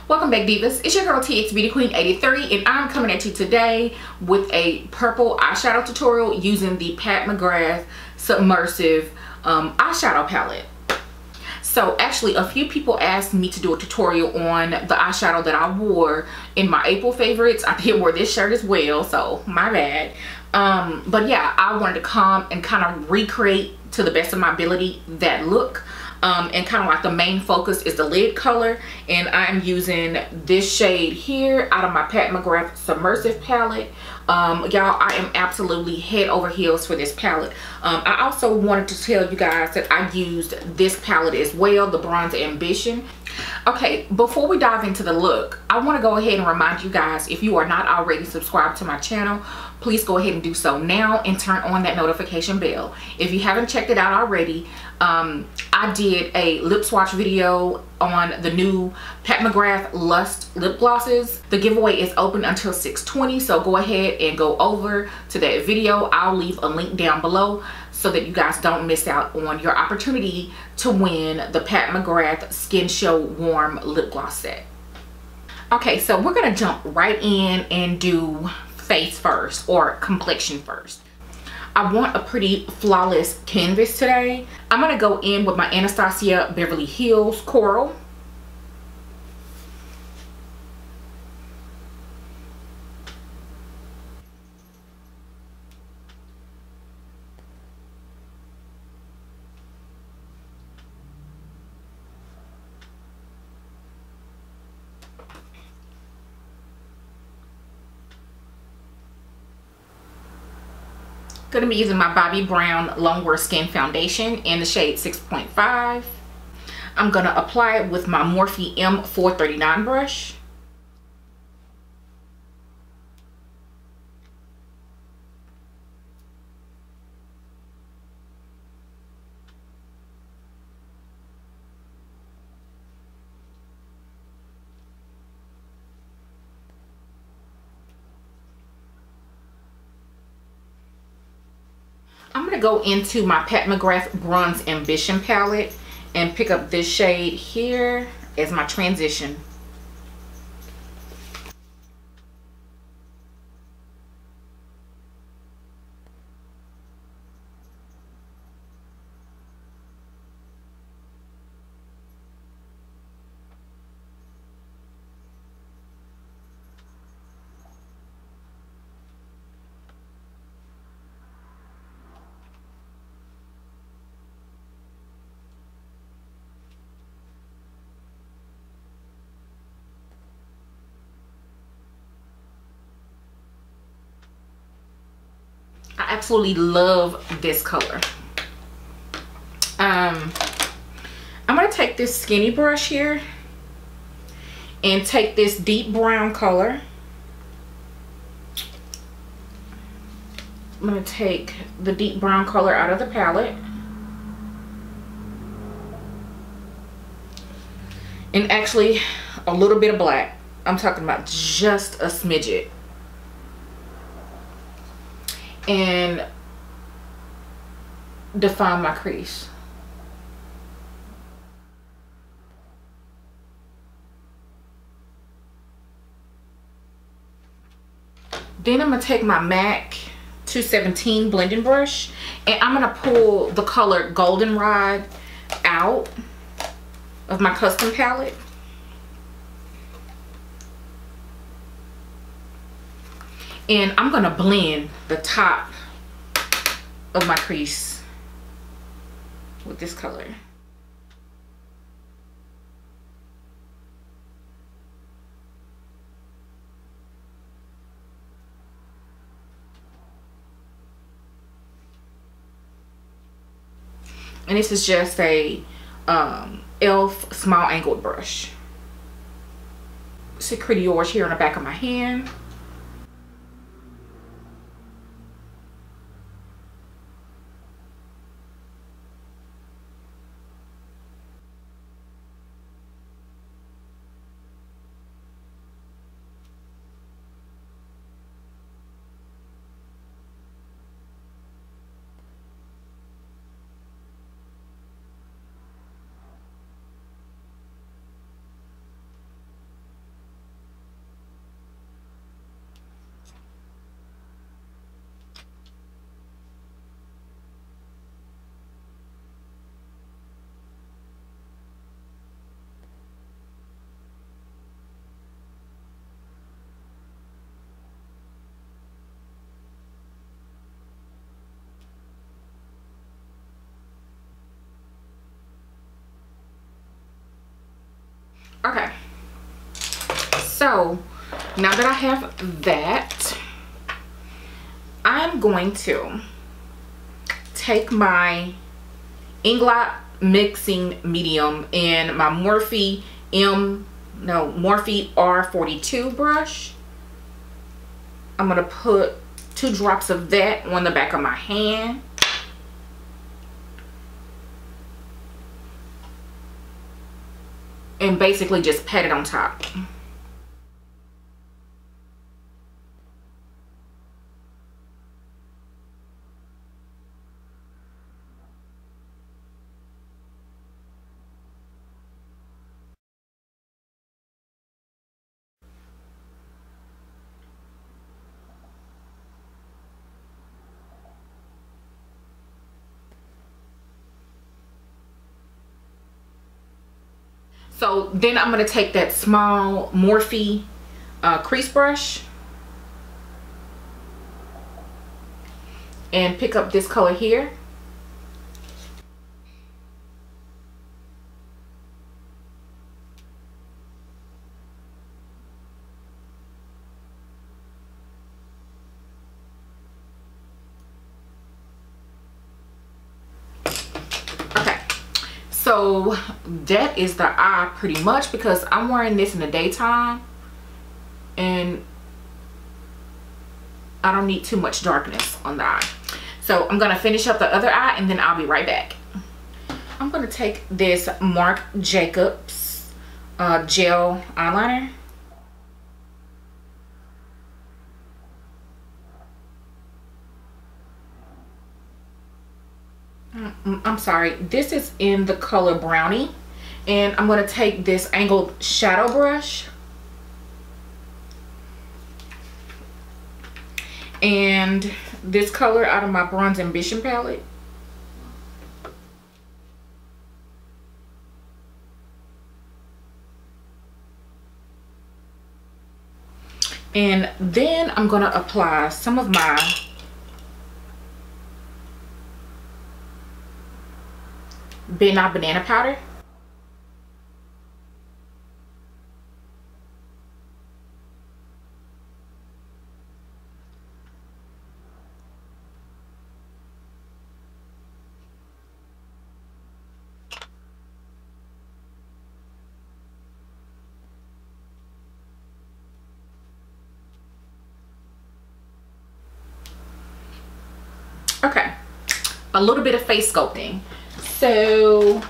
Welcome back, divas. It's your girl TX Beauty Queen 83, and I'm coming at you today with a purple eyeshadow tutorial using the Mcgrath Submersive eyeshadow palette. So actually a few people asked me to do a tutorial on the eyeshadow that I wore in my April favorites. I did wear this shirt as well, so my bad. But yeah, I wanted to come and kind of recreate to the best of my ability that look. And kind of like the main focus is the lid color, and I'm using this shade here out of my Mcgrath Submersive palette. Y'all, I am absolutely head over heels for this palette. I also wanted to tell you guys that I used this palette as well, the Bronze Ambition. Okay, before we dive into the look, I want to go ahead and remind you guys, if you are not already subscribed to my channel, please go ahead and do so now and turn on that notification bell. If you haven't checked it out already, I did a lip swatch video on the new Mcgrath Lust lip glosses. The giveaway is open until 6/20, so go ahead and go over to that video. I'll leave a link down below so that you guys don't miss out on your opportunity to win the Mcgrath Skin Show Warm Lip Gloss set. Okay, so we're gonna jump right in and do face first, or complexion first. I want a pretty flawless canvas today. I'm gonna go in with my Anastasia Beverly Hills Coral. Gonna be using my Bobbi Brown Longwear Skin Foundation in the shade 6.5. I'm gonna apply it with my Morphe M439 brush. I'm going to go into my Mcgrath Bronze Ambition palette and pick up this shade here as my transition. I absolutely love this color. I'm going to take this skinny brush here and take this deep brown color. I'm going to take the deep brown color out of the palette and actually a little bit of black. I'm talking about just a smidget. And define my crease. Then I'm going to take my MAC 217 blending brush and I'm going to pull the color Goldenrod out of my custom palette. And I'm going to blend the top of my crease with this color. And this is just a e.l.f. small angled brush. Sucre Orge here on the back of my hand. Okay, so now that I have that, I'm going to take my Inglot mixing medium and my Morphe R42 brush. I'm gonna put 2 drops of that on the back of my hand. And basically just pat it on top. So then I'm going to take that small Morphe crease brush and pick up this color here. So that is the eye pretty much, because I'm wearing this in the daytime and I don't need too much darkness on the eye. So I'm gonna finish up the other eye and then I'll be right back. I'm gonna take this Marc Jacobs gel eyeliner. I'm sorry, this is in the color Brownie, and I'm going to take this angled shadow brush and this color out of my Bronze Ambition palette. And then I'm going to apply some of my Nye Banana Powder. Okay, a little bit of face sculpting. So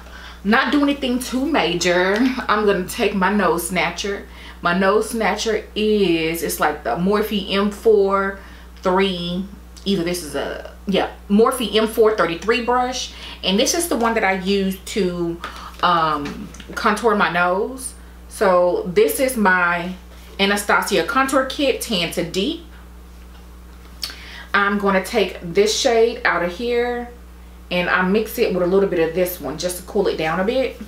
not doing anything too major. I'm gonna take my nose snatcher. My nose snatcher it's like the Morphe M4 3, either this is a, yeah, Morphe M4 33 brush, and this is the one that I use to contour my nose. So this is my Anastasia contour kit, tan to deep. I'm going to take this shade out of here and I mix it with a little bit of this one just to cool it down a bit.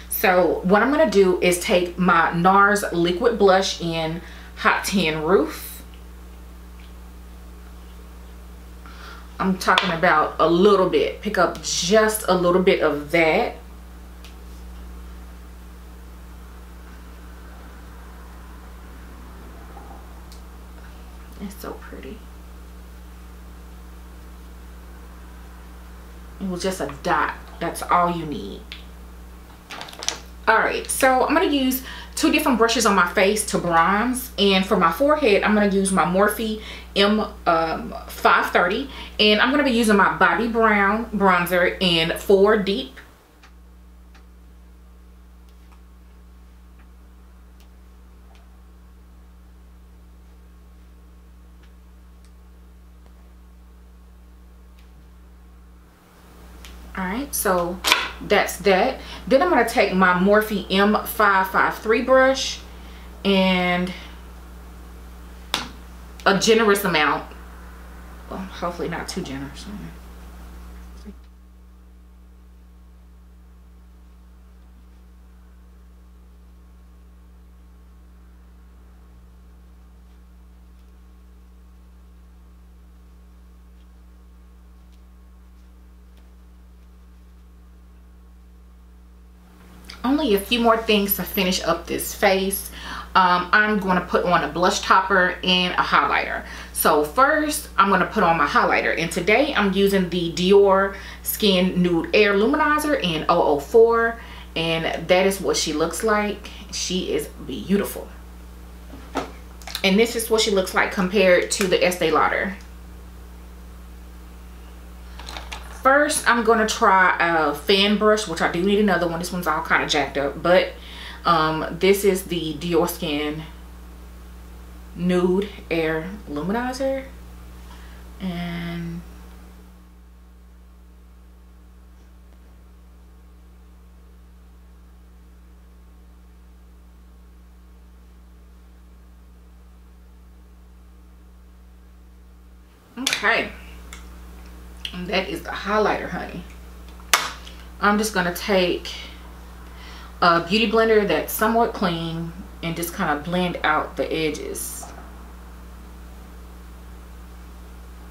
So what I'm going to do is take my Nars liquid blush in Hot Tin Roof. I'm talking about a little bit. Pick up just a little bit of that. It's so pretty. It was just a dot. That's all you need. Alright, so I'm going to use 2 different brushes on my face to bronze, and for my forehead I'm going to use my Morphe M530, and I'm going to be using my Bobbi Brown bronzer in 4 Deep. Alright, so that's that. Then I'm going to take my Morphe M553 brush and a generous amount, well, hopefully not too generous. only a few more things to finish up this face. I'm going to put on a blush topper and a highlighter. So first, I'm going to put on my highlighter. And today, I'm using the DiorSkin Nude Air Luminizer in 004. And that is what she looks like. She is beautiful. And this is what she looks like compared to the Estee Lauder. First, I'm going to try a fan brush, which I do need another one. This one's all kind of jacked up. But this is the DiorSkin Nude Air Luminizer. And okay. And that is the highlighter, honey. I'm just going to take a beauty blender that's somewhat clean and just kind of blend out the edges.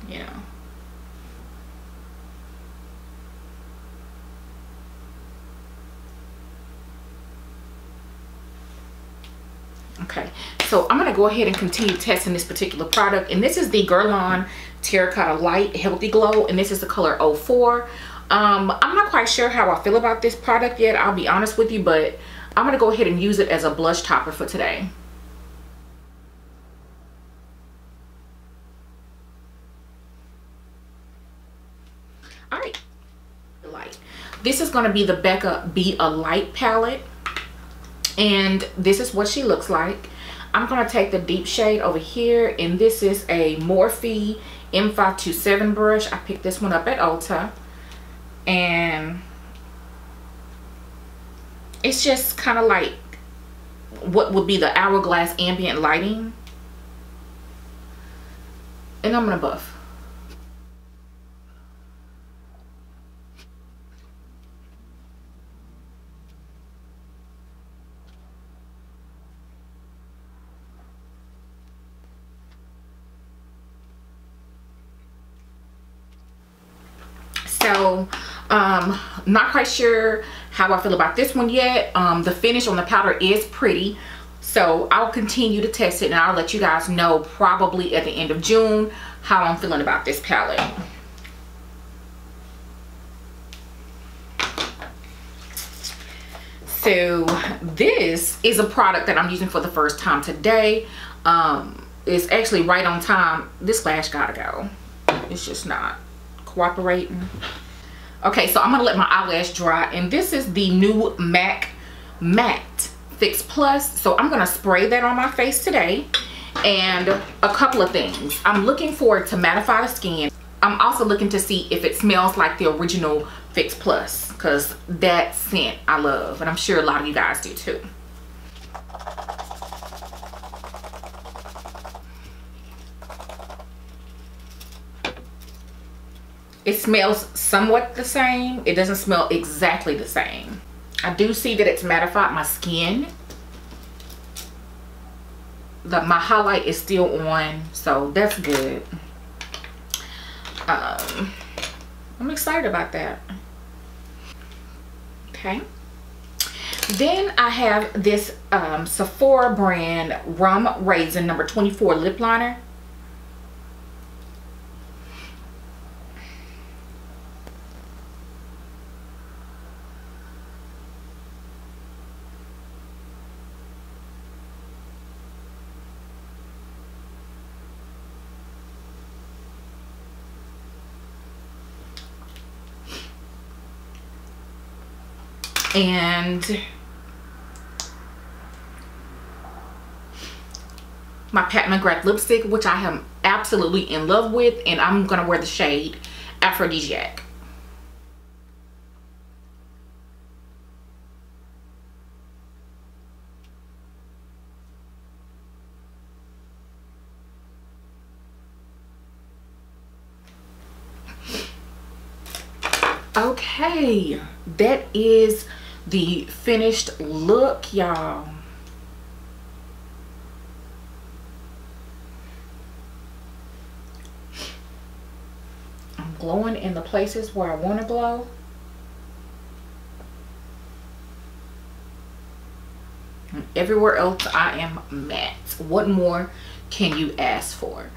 You know. Okay, so I'm going to go ahead and continue testing this particular product. And this is the Guerlain Terracotta Light Healthy Glow. And this is the color 04. I'm not quite sure how I feel about this product yet, I'll be honest with you. But I'm going to go ahead and use it as a blush topper for today. Alright. Light. This is going to be the Becca Be a Light palette. And this is what she looks like. I'm going to take the deep shade over here. And this is a Morphe M527 brush. I picked this one up at Ulta. And it's just kind of like what would be the Hourglass ambient lighting. And I'm going to buff. So not quite sure how I feel about this one yet. The finish on the powder is pretty, so I'll continue to test it and I'll let you guys know probably at the end of June how I'm feeling about this palette. So this is a product that I'm using for the first time today. It's actually right on time. This lash gotta go. It's just not cooperating. Okay, so I'm gonna let my eyelash dry, and this is the new MAC Matte Fix Plus. So I'm gonna spray that on my face today. And a couple of things. I'm looking for it to mattify the skin. I'm also looking to see if it smells like the original Fix Plus, because that scent I love, and I'm sure a lot of you guys do too. It smells somewhat the same. It doesn't smell exactly the same. I do see that it's mattified my skin. My highlight is still on, so that's good. I'm excited about that. Okay. Then I have this Sephora brand Rum Raisen number 24 lip liner. And my Pat McGrath lipstick, which I am absolutely in love with, and I'm gonna wear the shade Aphrodisiac. Okay, that is the finished look, y'all. I'm glowing in the places where I want to glow. Everywhere else I am matte. What more can you ask for?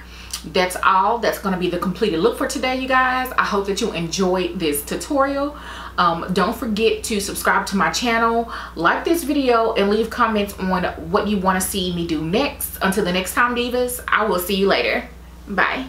That's all. That's going to be the completed look for today, you guys. I hope that you enjoyed this tutorial. Don't forget to subscribe to my channel, like this video, and leave comments on what you want to see me do next. Until the next time, divas, I will see you later. Bye.